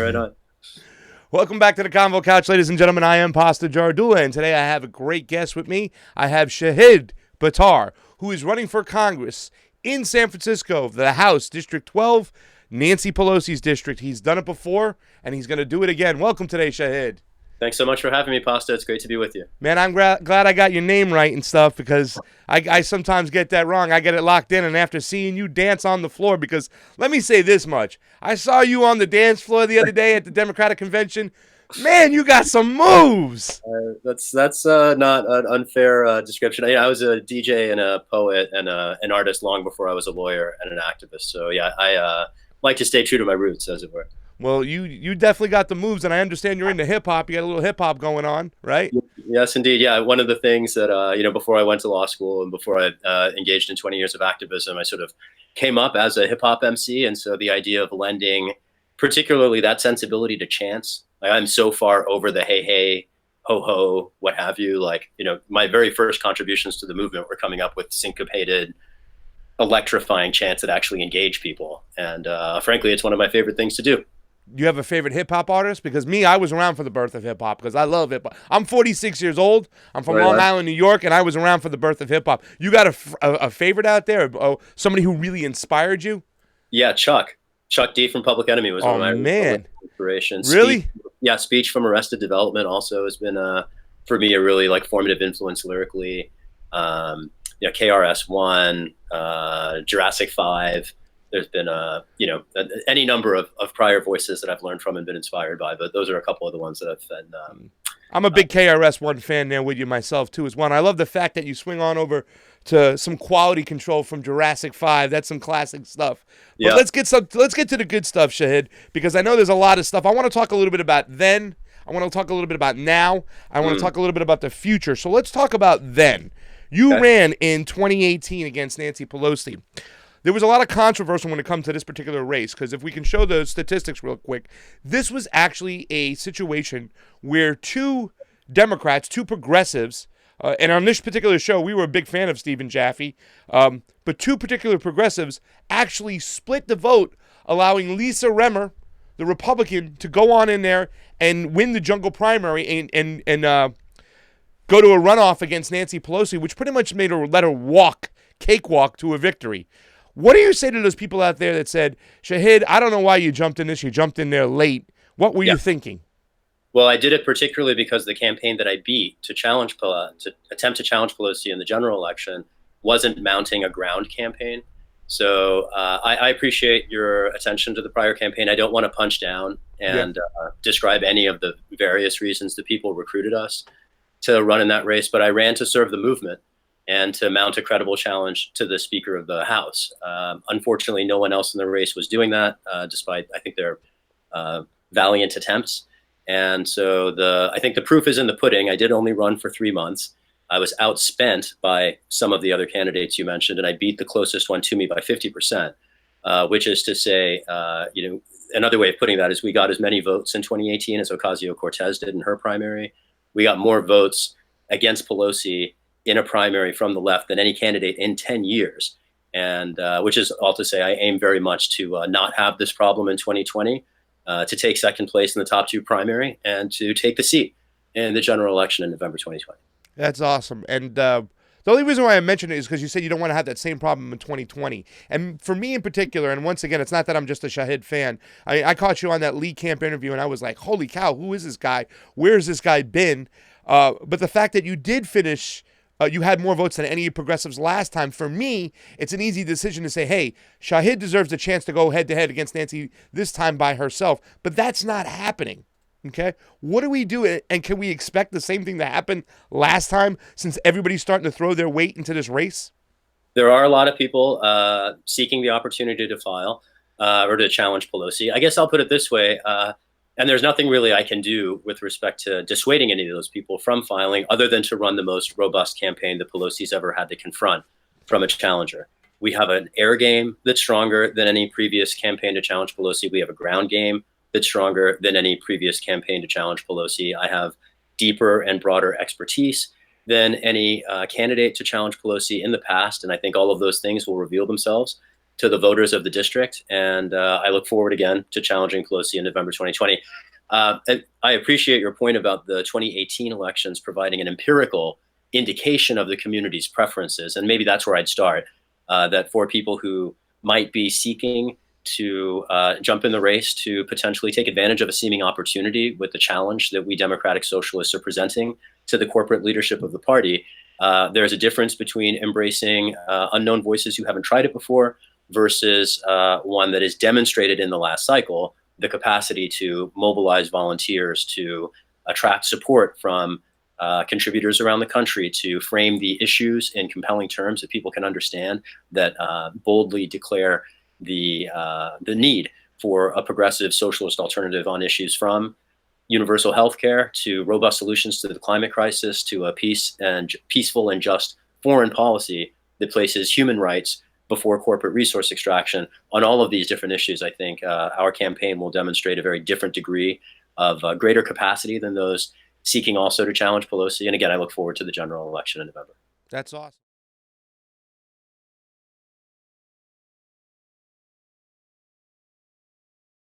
Right on. Welcome back to the Convo Couch, ladies and gentlemen. I am Pasta Jardula, and today I have a great guest with me. I have Shahid Buttar, who is running for Congress in San Francisco, the House, District 12, Nancy Pelosi's district. He's done it before, and he's going to do it again. Welcome today, Shahid. Thanks so much for having me, Pasta. It's great to be with you. Man, I'm glad I got your name right and stuff because I sometimes get that wrong. I get it locked in, and after seeing you dance on the floor, because let me say this much. I saw you on the dance floor the other day at the Democratic Convention. Man, you got some moves. That's not an unfair description. I was a DJ and a poet and an artist long before I was a lawyer and an activist. So, yeah, I like to stay true to my roots, as it were. Well, you definitely got the moves, and I understand you're into hip-hop. You got a little hip-hop going on, right? Yes, indeed. Yeah, one of the things that, before I went to law school and before I engaged in 20 years of activism, I sort of came up as a hip-hop MC. And so the idea of lending particularly that sensibility to chants, like I'm so far over the hey, hey, ho, ho, what have you. Like, my very first contributions to the movement were coming up with syncopated, electrifying chants that actually engage people. And frankly, it's one of my favorite things to do. You have a favorite hip-hop artist? Because I was around for the birth of hip-hop because I love hip-hop. I'm 46 years old. I'm from Long Island, New York, and I was around for the birth of hip-hop. You got a favorite out there? Somebody who really inspired you? Yeah, Chuck D from Public Enemy was one of my inspirations. Really? Speech from Arrested Development also has been, for me, a really formative influence lyrically. KRS-One, Jurassic 5. There's been any number of prior voices that I've learned from and been inspired by, but those are a couple of the ones that I've been. I'm a big KRS-One fan there with you myself too as well. And I love the fact that you swing on over to some quality control from Jurassic 5. That's some classic stuff. But let's get to the good stuff, Shahid, because I know there's a lot of stuff. I want to talk a little bit about then. I want to talk a little bit about now. I want to talk a little bit about the future. So let's talk about then. You ran in 2018 against Nancy Pelosi. There was a lot of controversy when it comes to this particular race, because if we can show the statistics real quick, this was actually a situation where two Democrats, two progressives, and on this particular show, we were a big fan of Stephen Jaffe, but two particular progressives actually split the vote, allowing Lisa Remmer, the Republican, to go on in there and win the jungle primary and go to a runoff against Nancy Pelosi, which pretty much made her let her cakewalk to a victory. What do you say to those people out there that said, Shahid, I don't know why you jumped in this. You jumped in there late. What were you thinking? Well, I did it particularly because the campaign that I beat to attempt to challenge Pelosi in the general election wasn't mounting a ground campaign. So I appreciate your attention to the prior campaign. I don't want to punch down and describe any of the various reasons that people recruited us to run in that race, but I ran to serve the movement and to mount a credible challenge to the Speaker of the House. Unfortunately, no one else in the race was doing that, despite, I think, their valiant attempts. And so I think the proof is in the pudding. I did only run for 3 months. I was outspent by some of the other candidates you mentioned, and I beat the closest one to me by 50%, which is to say, another way of putting that is we got as many votes in 2018 as Ocasio-Cortez did in her primary. We got more votes against Pelosi in a primary from the left than any candidate in 10 years. And which is all to say, I aim very much to not have this problem in 2020, to take second place in the top two primary and to take the seat in the general election in November 2020. That's awesome. And the only reason why I mentioned it is because you said you don't want to have that same problem in 2020. And for me in particular, and once again, it's not that I'm just a Shahid fan. I caught you on that Lee Camp interview, and I was like, holy cow, who is this guy? Where has this guy been? But the fact that you did finish, you had more votes than any progressives last time. For me, it's an easy decision to say, hey, Shahid deserves a chance to go head-to-head against Nancy this time by herself. But that's not happening. Okay, what do we do? And can we expect the same thing to happen last time, since everybody's starting to throw their weight into this race? There are a lot of people seeking the opportunity to file or to challenge Pelosi. I guess I'll put it this way. And there's nothing really I can do with respect to dissuading any of those people from filing, other than to run the most robust campaign that Pelosi's ever had to confront from a challenger. We have an air game that's stronger than any previous campaign to challenge Pelosi. We have a ground game that's stronger than any previous campaign to challenge Pelosi. I have deeper and broader expertise than any candidate to challenge Pelosi in the past. And I think all of those things will reveal themselves to the voters of the district. And I look forward again to challenging Pelosi in November 2020. I appreciate your point about the 2018 elections providing an empirical indication of the community's preferences. And maybe that's where I'd start, that for people who might be seeking to jump in the race to potentially take advantage of a seeming opportunity with the challenge that we Democratic Socialists are presenting to the corporate leadership of the party, there's a difference between embracing unknown voices who haven't tried it before versus one that is demonstrated in the last cycle, the capacity to mobilize volunteers, to attract support from contributors around the country, to frame the issues in compelling terms that people can understand, that boldly declare the need for a progressive socialist alternative on issues from universal health care to robust solutions to the climate crisis to a peaceful and just foreign policy that places human rights before corporate resource extraction. On all of these different issues, I think our campaign will demonstrate a very different degree of greater capacity than those seeking also to challenge Pelosi. And again, I look forward to the general election in November. That's awesome.